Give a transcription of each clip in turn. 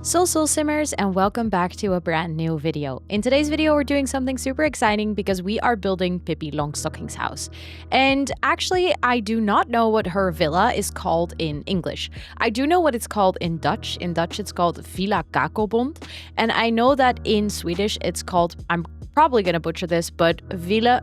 Soul Simmers, and welcome back to a brand new video. In today's video, we're doing something super exciting because we are building Pippi Longstocking's house. And actually, I do not know what her villa is called in English. I do know what it's called in Dutch. In Dutch, it's called Villa Kakobond. And I know that in Swedish, it's called, I'm probably going to butcher this, but Villa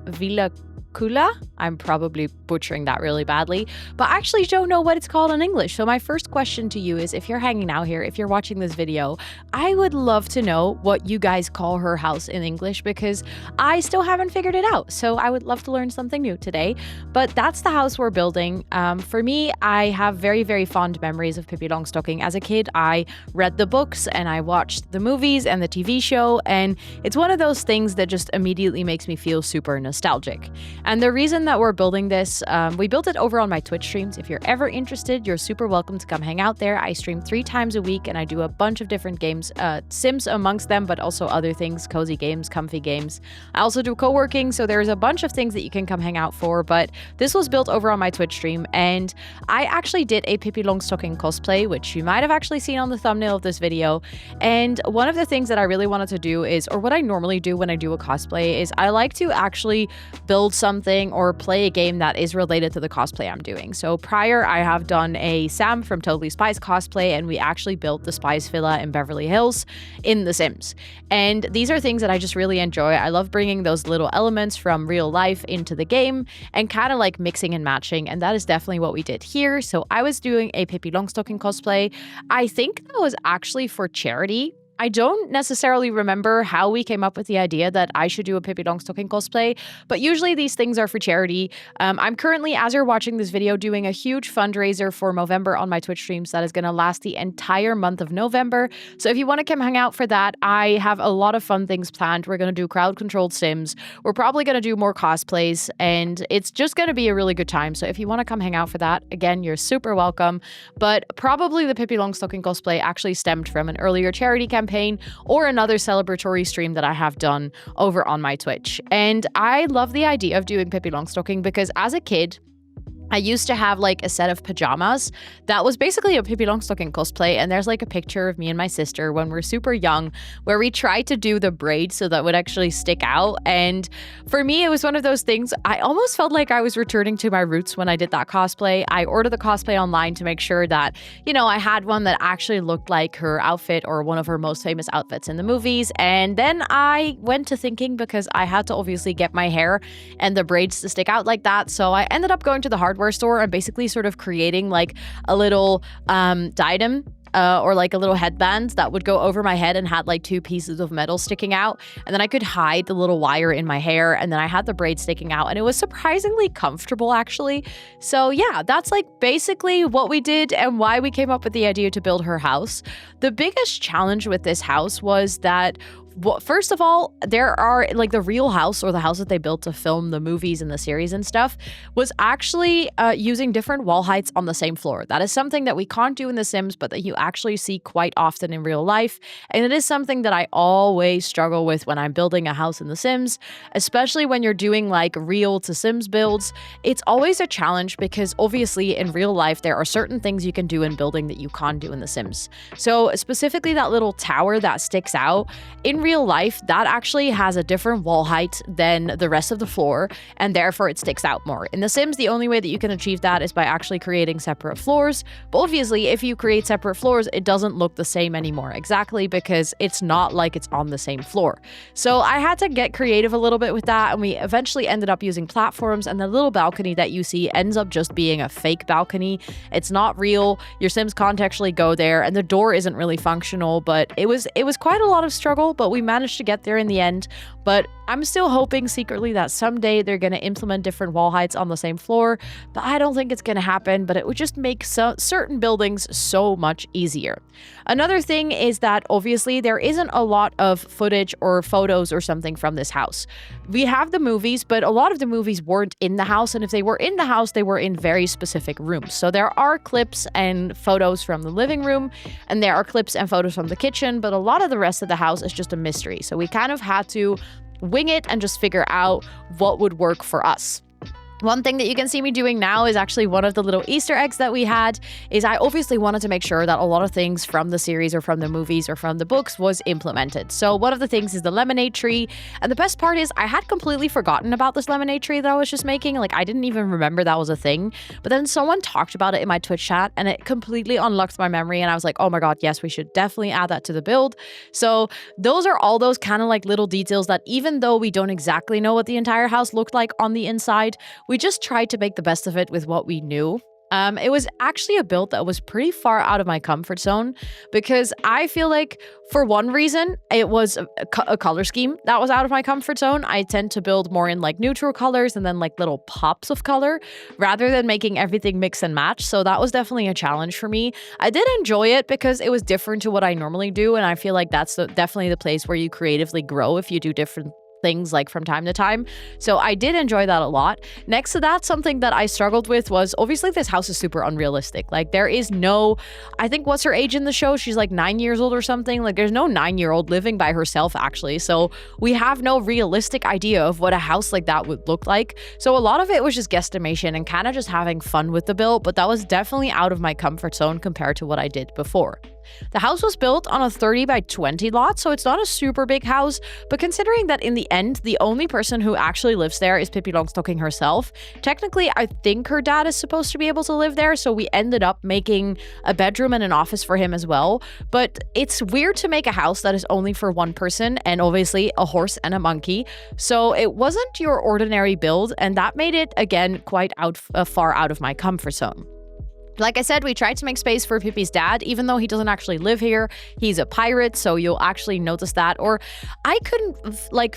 Kula. I'm probably butchering that really badly, but I actually don't know what it's called in English. So my first question to you is, if you're hanging out here, if you're watching this video, I would love to know what you guys call her house in English, because I still haven't figured it out. So I would love to learn something new today. But that's the house we're building. For me, I have very, very fond memories of Pippi Longstocking. As a kid, I read the books and I watched the movies and the TV show, and it's one of those things that just immediately makes me feel super nostalgic. And the reason that we're building this, we built it over on my Twitch streams. If you're ever interested, you're super welcome to come hang out there. I stream 3 times a week and I do a bunch of different games, Sims amongst them, but also other things, cozy games, comfy games. I also do co-working, so there's a bunch of things that you can come hang out for, but this was built over on my Twitch stream, and I actually did a Pippi Longstocking cosplay, which you might have actually seen on the thumbnail of this video. And one of the things that I really wanted to do is, or what I normally do when I do a cosplay, is I like to actually build something or play a game that is related to the cosplay I'm doing. So prior, I have done a Sam from Totally Spies cosplay, and we actually built the Spies Villa in Beverly Hills in The Sims. And these are things that I just really enjoy. I love bringing those little elements from real life into the game and kind of like mixing and matching, and that is definitely what we did here. So I was doing a Pippi Longstocking cosplay. I think that was actually for charity. I don't necessarily remember how we came up with the idea that I should do a Pippi Longstocking cosplay, but usually these things are for charity. I'm currently, as you're watching this video, doing a huge fundraiser for Movember on my Twitch streams that is going to last the entire month of November. So if you want to come hang out for that, I have a lot of fun things planned. We're going to do crowd-controlled Sims. We're probably going to do more cosplays, and it's just going to be a really good time. So if you want to come hang out for that, again, you're super welcome. But probably the Pippi Longstocking cosplay actually stemmed from an earlier charity campaign or another celebratory stream that I have done over on my Twitch. And I love the idea of doing Pippi Longstocking because as a kid, I used to have like a set of pajamas that was basically a Pippi Longstocking cosplay, and there's like a picture of me and my sister when we're super young where we tried to do the braid so that would actually stick out. And for me, it was one of those things, I almost felt like I was returning to my roots when I did that cosplay. I ordered the cosplay online to make sure that, you know, I had one that actually looked like her outfit or one of her most famous outfits in the movies. And then I went to thinking, because I had to obviously get my hair and the braids to stick out like that, so I ended up going to the hardware store and basically sort of creating like a little diadem or like a little headband that would go over my head and had like 2 pieces of metal sticking out, and then I could hide the little wire in my hair, and then I had the braid sticking out, and it was surprisingly comfortable actually. So yeah, that's like basically what we did and why we came up with the idea to build her house. The biggest challenge with this house was that, well, first of all, there are like the real house, or the house that they built to film the movies and the series and stuff, was actually using different wall heights on the same floor. That is something that we can't do in The Sims, but that you actually see quite often in real life. And it is something that I always struggle with when I'm building a house in The Sims, especially when you're doing like real to Sims builds. It's always a challenge because obviously in real life, there are certain things you can do in building that you can't do in The Sims. So specifically that little tower that sticks out, in real life, that actually has a different wall height than the rest of the floor, and therefore it sticks out more. In The Sims, the only way that you can achieve that is by actually creating separate floors. But obviously, if you create separate floors, it doesn't look the same anymore, exactly because it's not like it's on the same floor. So I had to get creative a little bit with that, and we eventually ended up using platforms, and the little balcony that you see ends up just being a fake balcony. It's not real. Your Sims can't actually go there, and the door isn't really functional, but it was quite a lot of struggle, but we managed to get there in the end. But I'm still hoping secretly that someday they're going to implement different wall heights on the same floor, but I don't think it's going to happen, but it would just make certain buildings so much easier. Another thing is that obviously there isn't a lot of footage or photos or something from this house. We have the movies, but a lot of the movies weren't in the house, and if they were in the house, they were in very specific rooms. So there are clips and photos from the living room, and there are clips and photos from the kitchen, but a lot of the rest of the house is just a mystery. So we kind of had to wing it and just figure out what would work for us. One thing that you can see me doing now is actually one of the little Easter eggs that we had is I obviously wanted to make sure that a lot of things from the series or from the movies or from the books was implemented. So one of the things is the lemonade tree. And the best part is I had completely forgotten about this lemonade tree that I was just making. Like I didn't even remember that was a thing. But then someone talked about it in my Twitch chat and it completely unlocked my memory. And I was like, oh my God, yes, we should definitely add that to the build. So those are all those kind of like little details that even though we don't exactly know what the entire house looked like on the inside, we just tried to make the best of it with what we knew. It was actually a build that was pretty far out of my comfort zone because I feel like for one reason, it was a color scheme that was out of my comfort zone. I tend to build more in like neutral colors and then like little pops of color rather than making everything mix and match. So that was definitely a challenge for me. I did enjoy it because it was different to what I normally do. And I feel like that's definitely the place where you creatively grow if you do different things like from time to time. So I did enjoy that a lot. Next to that, something that I struggled with was obviously this house is super unrealistic. Like there is no, I think what's her age in the show? She's like 9 years old or something. Like there's no 9-year-old living by herself actually. So we have no realistic idea of what a house like that would look like. So a lot of it was just guesstimation and kind of just having fun with the build, but that was definitely out of my comfort zone compared to what I did before. The house was built on a 30 by 20 lot, so it's not a super big house, but considering that in the end, the only person who actually lives there is Pippi Longstocking herself, technically, I think her dad is supposed to be able to live there, so we ended up making a bedroom and an office for him as well. But it's weird to make a house that is only for one person, and obviously a horse and a monkey, so it wasn't your ordinary build, and that made it, again, quite far out of my comfort zone. Like I said, we tried to make space for Pippi's dad, even though he doesn't actually live here. He's a pirate, so you'll actually notice that. Or I couldn't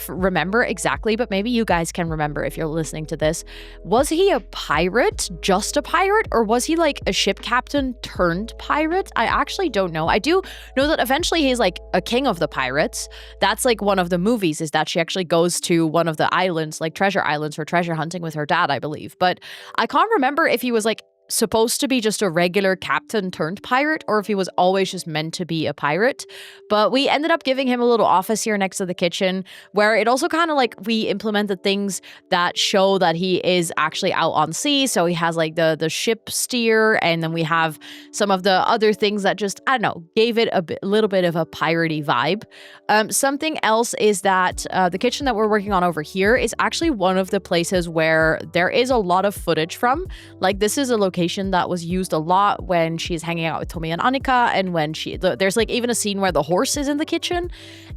remember exactly, but maybe you guys can remember if you're listening to this. Was he a pirate, just a pirate, or was he like a ship captain turned pirate? I actually don't know. I do know that eventually he's like a king of the pirates. That's like one of the movies is that she actually goes to one of the islands, like treasure islands for treasure hunting with her dad, I believe. But I can't remember if he was like supposed to be just a regular captain turned pirate or if he was always just meant to be a pirate. But we ended up giving him a little office here next to the kitchen where it also kind of like we implemented things that show that he is actually out on sea. So he has like the ship steer, and then we have some of the other things that just, I don't know, gave it a little bit of a piratey vibe. Something else is that the kitchen that we're working on over here is actually one of the places where there is a lot of footage from. Like this is a location that was used a lot when she's hanging out with Tommy and Annika, and when there's like even a scene where the horse is in the kitchen,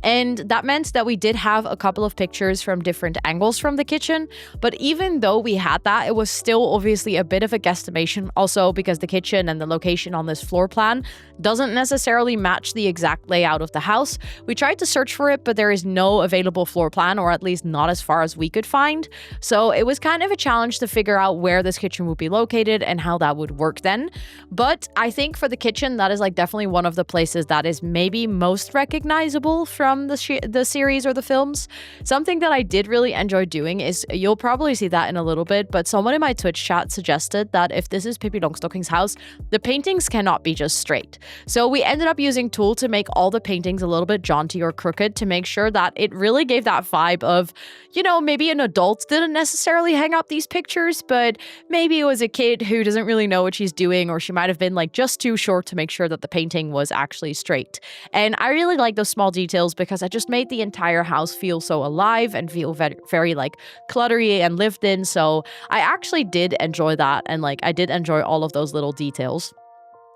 and that meant that we did have a couple of pictures from different angles from the kitchen. But even though we had that, it was still obviously a bit of a guesstimation, also because the kitchen and the location on this floor plan doesn't necessarily match the exact layout of the house. We tried to search for it, but there is no available floor plan, or at least not as far as we could find. So it was kind of a challenge to figure out where this kitchen would be located and how that would work then. But I think for the kitchen, that is like definitely one of the places that is maybe most recognizable from the series or the films. Something that I did really enjoy doing is, you'll probably see that in a little bit, but someone in my Twitch chat suggested that if this is Pippi Longstocking's house, the paintings cannot be just straight. So we ended up using Tool to make all the paintings a little bit jaunty or crooked to make sure that it really gave that vibe of, you know, maybe an adult didn't necessarily hang up these pictures, but maybe it was a kid who doesn't really know what she's doing, or she might have been like just too short to make sure that the painting was actually straight. And I really like those small details because it just made the entire house feel so alive and feel very like cluttery and lived in. So I actually did enjoy that, and like I did enjoy all of those little details.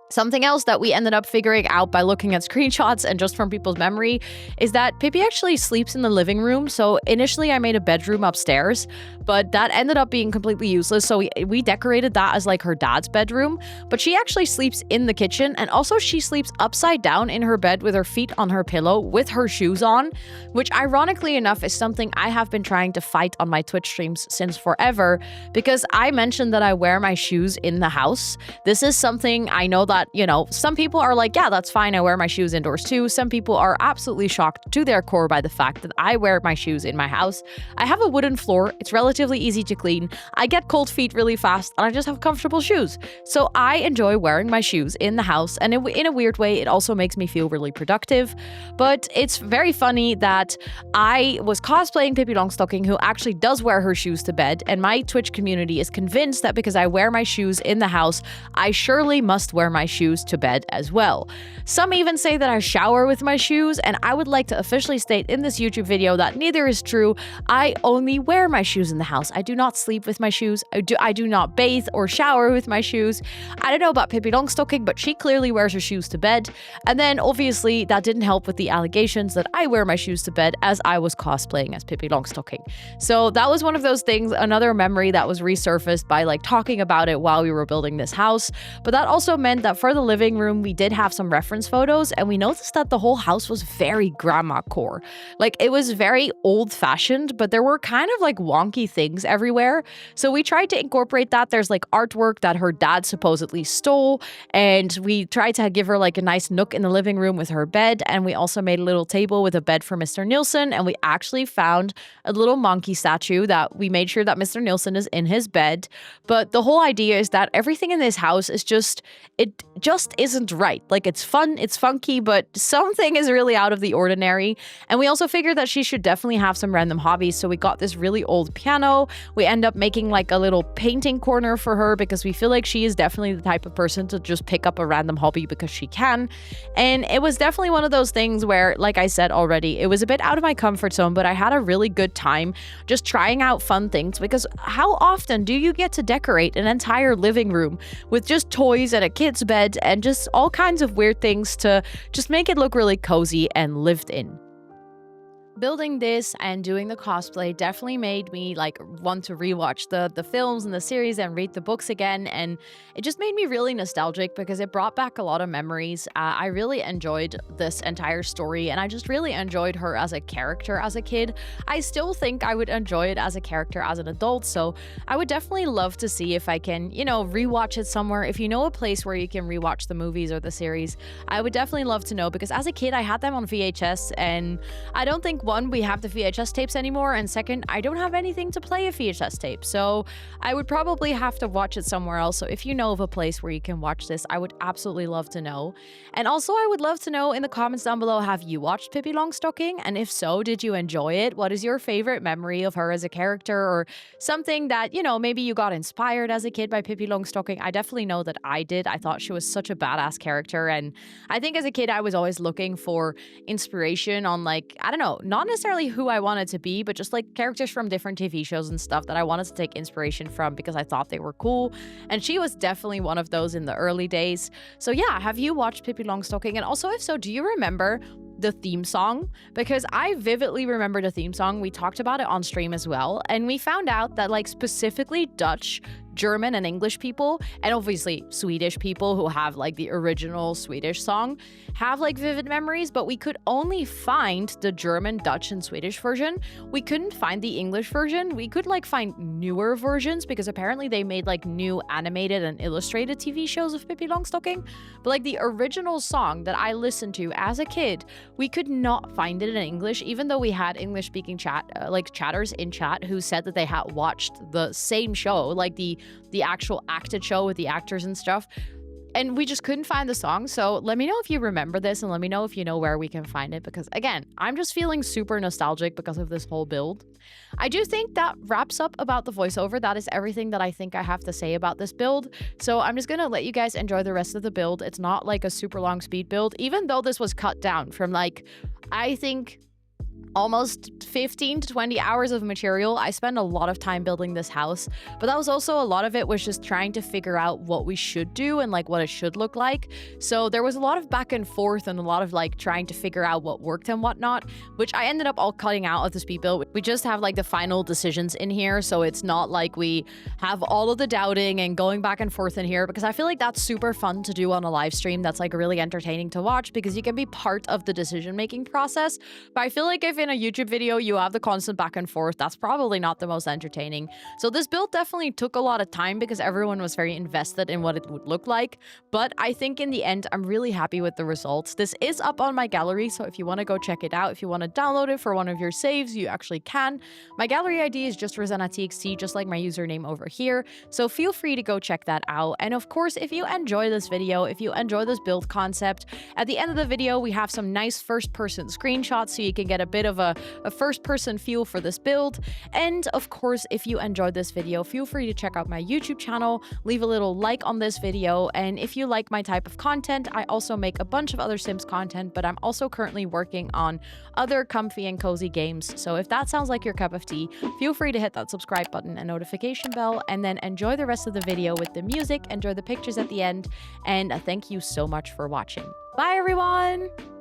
Something else that we ended up figuring out by looking at screenshots and just from people's memory is that Pippi actually sleeps in the living room. So initially I made a bedroom upstairs, but that ended up being completely useless. So we decorated that as like her dad's bedroom, but she actually sleeps in the kitchen, and also she sleeps upside down in her bed with her feet on her pillow with her shoes on, which ironically enough is something I have been trying to fight on my Twitch streams since forever, because I mentioned that I wear my shoes in the house. This is something I know that that, you know, some people are like, yeah, that's fine, I wear my shoes indoors too. Some people are absolutely shocked to their core by the fact that I wear my shoes in my house. I have a wooden floor, it's relatively easy to clean, I get cold feet really fast, and I just have comfortable shoes. So I enjoy wearing my shoes in the house, and in a weird way, it also makes me feel really productive. But it's very funny that I was cosplaying Pippi Longstocking, who actually does wear her shoes to bed, and my Twitch community is convinced that because I wear my shoes in the house, I surely must wear my shoes to bed as well. Some even say that I shower with my shoes, and I would like to officially state in this YouTube video that neither is true. I only wear my shoes in the house. I do not sleep with my shoes. I do not bathe or shower with my shoes. I don't know about Pippi Longstocking, but she clearly wears her shoes to bed. And then obviously that didn't help with the allegations that I wear my shoes to bed as I was cosplaying as Pippi Longstocking. So that was one of those things, another memory that was resurfaced by like talking about it while we were building this house. But that also meant that for the living room, we did have some reference photos, and we noticed that the whole house was very grandma core. Like, it was very old fashioned, but there were kind of like wonky things everywhere. So we tried to incorporate that. There's like artwork that her dad supposedly stole, and we tried to give her like a nice nook in the living room with her bed. And we also made a little table with a bed for Mr. Nielsen, and we actually found a little monkey statue that we made sure that Mr. Nielsen is in his bed. But the whole idea is that everything in this house is it just isn't right. Like, it's fun, it's funky, but something is really out of the ordinary. And we also figured that she should definitely have some random hobbies. So we got this really old piano. We end up making like a little painting corner for her because we feel like she is definitely the type of person to just pick up a random hobby because she can. And it was definitely one of those things where, like I said already, it was a bit out of my comfort zone, but I had a really good time just trying out fun things, because how often do you get to decorate an entire living room with just toys and a kid's bed and just all kinds of weird things to just make it look really cozy and lived in? Building this and doing the cosplay definitely made me like want to rewatch the films and the series and read the books again, and it just made me really nostalgic because it brought back a lot of memories. I really enjoyed this entire story, and I just really enjoyed her as a character as a kid. I still think I would enjoy it as a character as an adult, so I would definitely love to see if I can, you know, rewatch it somewhere. If you know a place where you can rewatch the movies or the series, I would definitely love to know, because as a kid I had them on VHS, and I don't think one, we have the VHS tapes anymore, and second, I don't have anything to play a VHS tape, so I would probably have to watch it somewhere else. So if you know of a place where you can watch this, I would absolutely love to know. And also, I would love to know in the comments down below, have you watched Pippi Longstocking? And if so, did you enjoy it? What is your favorite memory of her as a character, or something that, you know, maybe you got inspired as a kid by Pippi Longstocking? I definitely know that I did. I thought she was such a badass character, and I think as a kid I was always looking for inspiration on, like, I don't know, not necessarily who I wanted to be, but just like characters from different TV shows and stuff that I wanted to take inspiration from because I thought they were cool. And she was definitely one of those in the early days. So yeah, have you watched Pippi Longstocking? And also, if so, do you remember the theme song? Because I vividly remember the theme song. We talked about it on stream as well, and we found out that like specifically Dutch, German, and English people, and obviously Swedish people who have like the original Swedish song, have like vivid memories, but we could only find the German, Dutch, and Swedish version. We couldn't find the English version. We could like find newer versions because apparently they made like new animated and illustrated TV shows of Pippi Longstocking, but like the original song that I listened to as a kid, we could not find it in English, even though we had English speaking chatters in chat who said that they had watched the same show, like the actual acted show with the actors and stuff, and we just couldn't find the song. So let me know if you remember this, and let me know if you know where we can find it, because again, I'm just feeling super nostalgic because of this whole build. I do think that wraps up about the voiceover. That is everything that I think I have to say about this build. So I'm just gonna let you guys enjoy the rest of the build. It's not like a super long speed build, even though this was cut down from like, I think, almost 15 to 20 hours of material. I spent a lot of time building this house, but that was also a lot of it was just trying to figure out what we should do and like what it should look like. So there was a lot of back and forth and a lot of like trying to figure out what worked and whatnot, which I ended up all cutting out of the speed build. We just have like the final decisions in here, so it's not like we have all of the doubting and going back and forth in here, because I feel like that's super fun to do on a live stream. That's like really entertaining to watch because you can be part of the decision making process. But I feel like if in a YouTube video you have the constant back and forth, that's probably not the most entertaining. So this build definitely took a lot of time because everyone was very invested in what it would look like. But I think in the end, I'm really happy with the results. This is up on my gallery, so if you want to go check it out, if you want to download it for one of your saves, you actually can. My gallery ID is just Rosannatxt, just like my username over here. So feel free to go check that out. And of course, if you enjoy this video, if you enjoy this build concept, at the end of the video, we have some nice first-person screenshots so you can get a bit of a first-person feel for this build. And of course, if you enjoyed this video, feel free to check out my YouTube channel, leave a little like on this video, and if you like my type of content, I also make a bunch of other Sims content, but I'm also currently working on other comfy and cozy games. So if that sounds like your cup of tea, feel free to hit that subscribe button and notification bell, and then enjoy the rest of the video with the music, enjoy the pictures at the end, and thank you so much for watching. Bye everyone!